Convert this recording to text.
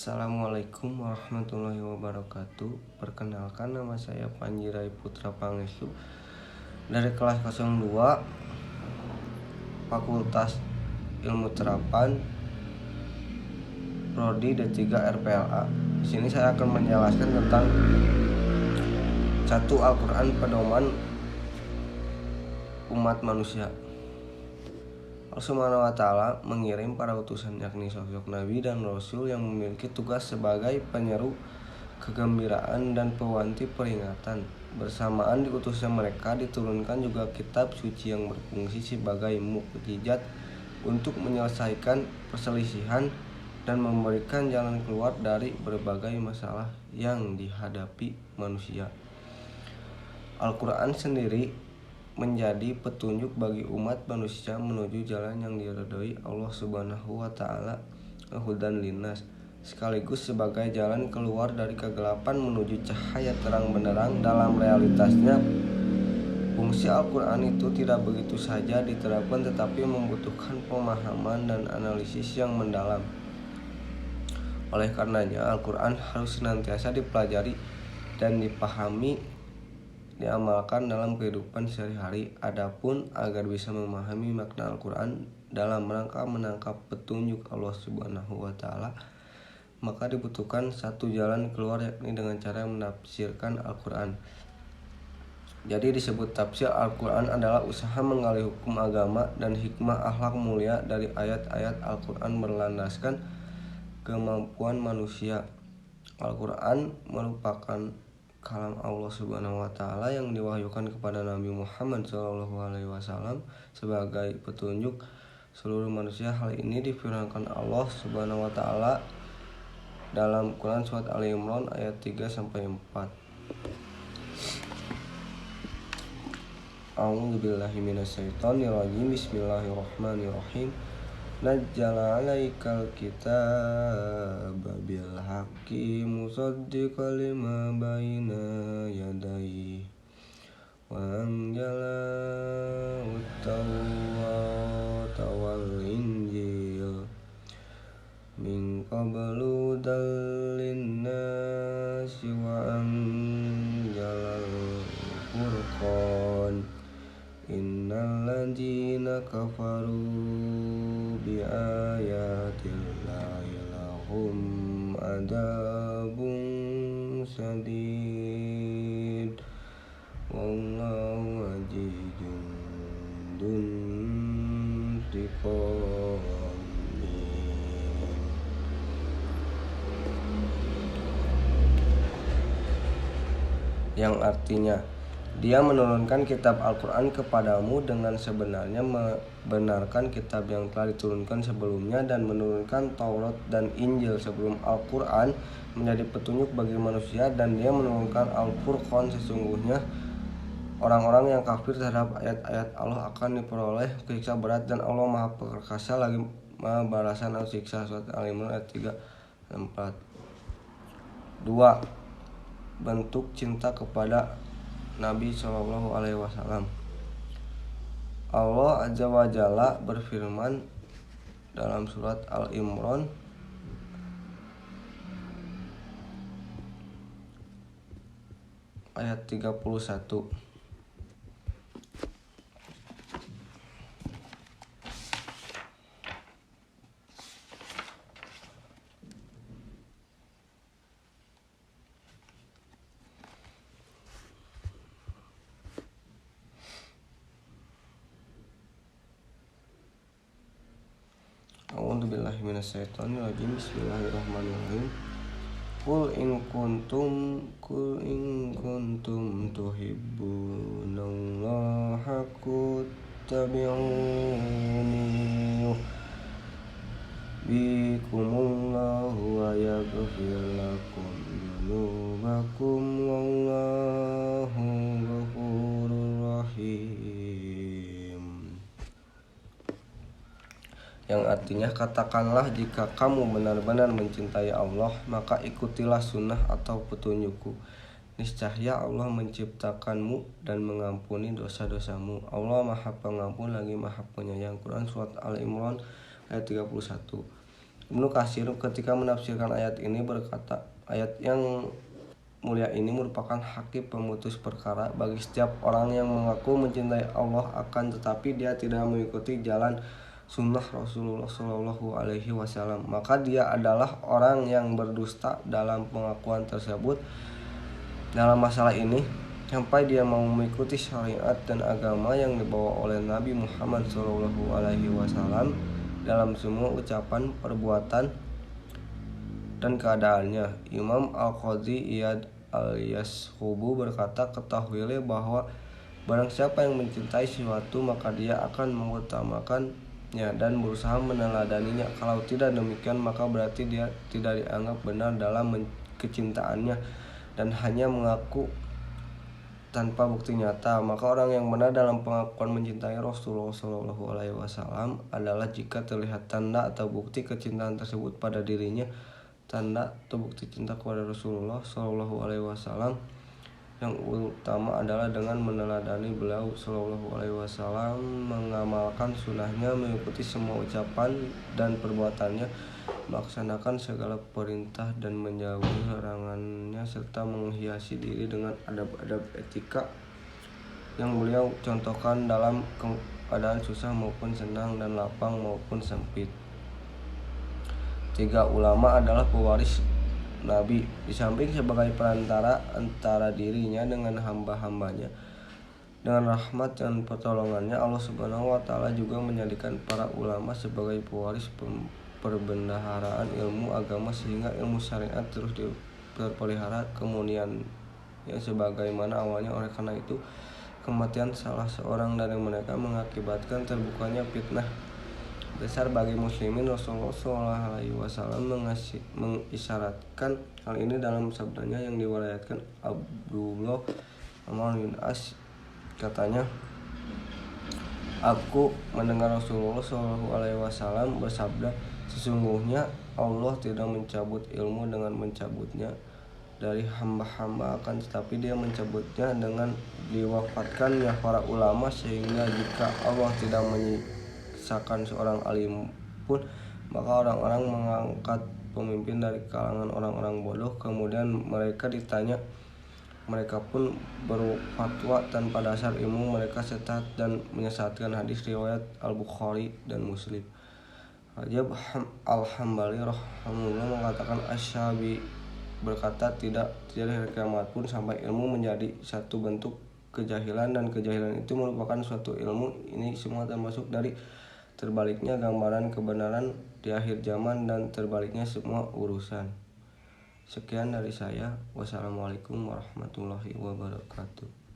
Assalamualaikum warahmatullahi wabarakatuh. Perkenalkan, nama saya Panji Rai Putra Pangestu dari kelas 02 Fakultas Ilmu Terapan Prodi D3 RPLA. Di sini saya akan menjelaskan tentang satu Al-Quran pedoman umat manusia. Allah Subhanahu wa Ta'ala mengirim para utusan, yakni sosok nabi dan rasul yang memiliki tugas sebagai penyeru kegembiraan dan pewanti peringatan. Bersamaan diutusnya mereka, diturunkan juga kitab suci yang berfungsi sebagai mukjizat untuk menyelesaikan perselisihan dan memberikan jalan keluar dari berbagai masalah yang dihadapi manusia. Al-Quran sendiri menjadi petunjuk bagi umat manusia menuju jalan yang diridhoi Allah Subhanahu wa Ta'ala, hudan linnas, sekaligus sebagai jalan keluar dari kegelapan menuju cahaya terang benderang. Dalam realitasnya, fungsi Al-Quran itu tidak begitu saja diterapkan, tetapi membutuhkan pemahaman dan analisis yang mendalam. Oleh karenanya, Al-Quran harus senantiasa dipelajari dan dipahami, diamalkan dalam kehidupan sehari-hari. Adapun agar bisa memahami makna Al-Quran dalam rangka menangkap petunjuk Allah Subhanahu wa Ta'ala, maka dibutuhkan satu jalan keluar, yakni dengan cara menafsirkan Al-Quran. Jadi disebut tafsir Al-Quran adalah usaha menggali hukum agama dan hikmah akhlak mulia dari ayat-ayat Al-Quran berlandaskan kemampuan manusia. Al-Quran merupakan kalam Allah Subhanahu wa Ta'ala yang diwahyukan kepada Nabi Muhammad SAW sebagai petunjuk seluruh manusia. Hal ini difirmankan Allah Subhanahu wa Ta'ala dalam Quran surat Ali Imran ayat 3-4. A'udzubillahi minasyaitonirrajim. Bismillahirrahmanirrahim. Nazzala 'alaikal kitaba bil haqqi musaddiqan lima baina yadayhi wa anzala at-taurata wal injil min qablu hudan linnasi wa anzala al-furqan. Innal ladzina kafaru bi ayatillahi lahum adzabun syadid wallahu azizun dzuntiqam. Yang artinya, Dia menurunkan kitab Al-Quran kepadamu dengan sebenarnya membenarkan kitab yang telah diturunkan sebelumnya, dan menurunkan Taurat dan Injil sebelum Al-Quran menjadi petunjuk bagi manusia. Dan Dia menurunkan Al-Furqan. Sesungguhnya orang-orang yang kafir terhadap ayat-ayat Allah akan diperoleh siksa berat, dan Allah Maha Perkasa lagi Maha balasan atau siksa. Surat Al-Imran ayat 3-4. 2. Bentuk cinta kepada Nabi SAW. Allah Azza wa Jalla berfirman dalam surat Al-Imran ayat 31. A'udzubillahi minasyaitonirrajim. Bismillahirrahmanirrahim. Qul in kuntum tuhibbunallaha fattabi'uni yuhibbukumullahu wa yaghfir lakum dzunubakum wallahu ghafurur rahim. Yang artinya, katakanlah, jika kamu benar-benar mencintai Allah, maka ikutilah sunnah atau petunjukku. Niscaya Allah menciptakanmu dan mengampuni dosa-dosamu. Allah Maha Pengampun lagi Maha Penyayang. Quran surat Al-Imran ayat 31. Ibnu Katsir ketika menafsirkan ayat ini berkata, ayat yang mulia ini merupakan hakim pemutus perkara bagi setiap orang yang mengaku mencintai Allah akan tetapi dia tidak mengikuti jalan sunnah Rasulullah Shallallahu Alaihi Wasallam, maka dia adalah orang yang berdusta dalam pengakuan tersebut. Dalam masalah ini, sampai dia mau mengikuti syariat dan agama yang dibawa oleh Nabi Muhammad Shallallahu Alaihi Wasallam dalam semua ucapan, perbuatan, dan keadaannya. Imam Al-Qadhi Iyad Al-Yasqubu berkata, ketahuilah bahwa barang siapa yang mencintai sesuatu maka dia akan mengutamakannya dan berusaha meneladaninya. Kalau tidak demikian maka berarti dia tidak dianggap benar dalam kecintaannya dan hanya mengaku tanpa bukti nyata. Maka orang yang benar dalam pengakuan mencintai Rasulullah Shallallahu Alaihi Wasallam adalah jika terlihat tanda atau bukti kecintaan tersebut pada dirinya. Tanda atau bukti cinta kepada Rasulullah Shallallahu Alaihi Wasallam yang utama adalah dengan meneladani beliau Shallallahu Alaihi Wasallam, mengamalkan sunnahnya, mengikuti semua ucapan dan perbuatannya, melaksanakan segala perintah dan menjauhi larangannya, serta menghiasi diri dengan adab-adab etika yang beliau contohkan dalam keadaan susah maupun senang dan lapang maupun sempit. 3. Ulama adalah pewaris Nabi. Di samping sebagai perantara antara dirinya dengan hamba-hambanya, dengan rahmat dan pertolongannya, Allah Subhanahu wa Ta'ala juga menjadikan para ulama sebagai pewaris perbendaharaan ilmu agama sehingga ilmu syariat terus terpelihara kemudian yang sebagaimana awalnya. Oleh karena itu, kematian salah seorang dari mereka mengakibatkan terbukanya fitnah besar bagi muslimin. Rasulullah SAW mengisyaratkan hal ini dalam sabdanya yang diriwayatkan Abdullah Amr bin As. Katanya, aku mendengar Rasulullah SAW bersabda, sesungguhnya Allah tidak mencabut ilmu dengan mencabutnya dari hamba-hamba, akan tetapi dia mencabutnya dengan diwafatkannya para ulama, sehingga jika Allah tidak menyisakan seorang alim pun, maka orang-orang mengangkat pemimpin dari kalangan orang-orang bodoh. Kemudian mereka ditanya, mereka pun berfatwa tanpa dasar ilmu, mereka sesat dan menyesatkan. Hadis riwayat Al-Bukhari dan Muslim. Rajab Al-Hambali rahimahullah mengatakan, Asy-Syafi'i berkata, tidak hari kiamat pun sampai ilmu menjadi satu bentuk kejahilan, dan kejahilan itu merupakan suatu ilmu. Ini semua termasuk dari terbaliknya gambaran kebenaran di akhir zaman dan terbaliknya semua urusan. Sekian dari saya. Wassalamualaikum warahmatullahi wabarakatuh.